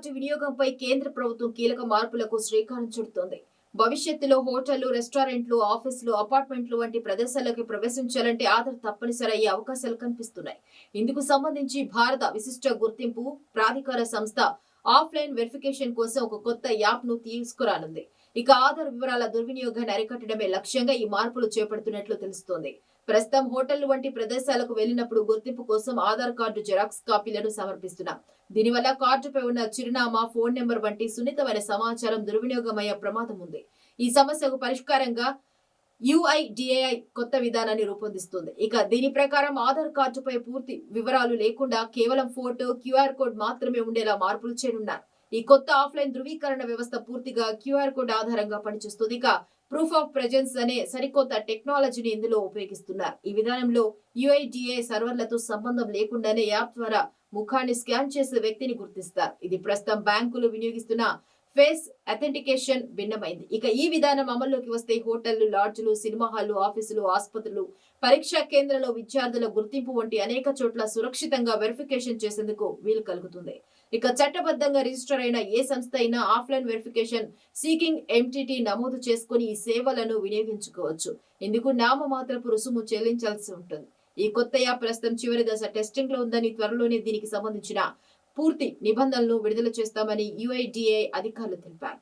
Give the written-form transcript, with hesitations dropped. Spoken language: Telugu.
కార్డు వినియోగంపై కేంద్ర ప్రభుత్వం కీలక మార్పులకు శ్రీకారం చుడుతోంది. భవిష్యత్తులో హోటళ్లు, రెస్టారెంట్లు, ఆఫీసులు, అపార్ట్మెంట్లు వంటి ప్రదేశాలకు ప్రవేశించాలంటే ఆధార్ తప్పనిసరి అయ్యే అవకాశాలు కనిపిస్తున్నాయి. ఇందుకు సంబంధించి భారత విశిష్ట గుర్తింపు ప్రాధికార సంస్థ ఆఫ్లైన్ వెరిఫికేషన్ కోసం ఒక కొత్త యాప్ ను తీసుకురానుంది. ఇక ఆధార్ వివరాల దుర్వినియోగాన్ని అరికట్టడమే లక్ష్యంగా ఈ మార్పులు చేపడుతున్నట్లు తెలుస్తోంది. ప్రస్తుతం హోటళ్లు వంటి ప్రదేశాలకు వెళ్లినప్పుడు గుర్తింపు కోసం ఆధార్ కార్డు జిరాక్స్ కాపీలను సమర్పిస్తున్నాం. దీనివల్ల కార్డుపై ఉన్న చిరునామా, ఫోన్ నెంబర్ వంటి సున్నితమైన సమాచారం దుర్వినియోగమయ్యే ప్రమాదం ఉంది. ఈ సమస్యకు పరిష్కారంగా UIDAI కొత్త విధానాన్ని రూపొందిస్తుంది. ఇక దీని ప్రకారం ఆధార్ కార్డుపై పూర్తి వివరాలు లేకుండా కేవలం ఫోటో, QR కోడ్ మాత్రమే ఉండేలా మార్పులు చేయనున్నారు. ఈ కొత్త ఆఫ్లైన్ ధృవీకరణ వ్యవస్థ పూర్తిగా QR కోడ్ ఆధారంగా పనిచేస్తుంది. ఇక ప్రూఫ్ ఆఫ్ ప్రెజెన్స్ అనే సరికొత్త టెక్నాలజీని ఇందులో ఉపయోగిస్తున్నారు. ఈ విధానంలో UIDAI సర్వర్లతో సంబంధం లేకుండానే యాప్ ద్వారా ముఖాన్ని స్కాన్ చేసే వ్యక్తిని గుర్తిస్తారు. ఇది ప్రస్తుతం బ్యాంకులు వినియోగిస్తున్న ఫేస్ అథెంటికేషన్ భిన్నమైంది. ఇక ఈ విధానం అమల్లోకి వస్తే హోటళ్లు, లాడ్జ్లు, సినిమా హాళ్లు, ఆఫీసులు, ఆసుపత్రులు, పరీక్షా కేంద్రాల్లో విద్యార్థుల గుర్తింపు వంటి అనేక చోట్ల సురక్షితంగా వెరిఫికేషన్ చేసేందుకు వీలు కలుగుతుంది. ఇక చట్టబద్ధంగా రిజిస్టర్ అయిన ఏ సంస్థ అయినా ఆఫ్లైన్ వెరిఫికేషన్ సీకింగ్ ఎంటిటీ నమోదు చేసుకుని ఈ సేవలను వినియోగించుకోవచ్చు. ఇందుకు నామమాత్రపు రుసుము చెల్లించాల్సి ఉంటుంది. ఈ కొత్త యాప్ ప్రస్తుతం చివరి దశ టెస్టింగ్ లో ఉందని, త్వరలోనే దీనికి సంబంధించిన పూర్తి నిబంధనలను విడుదల చేస్తామని UIDAI అధికారులు తెలిపారు.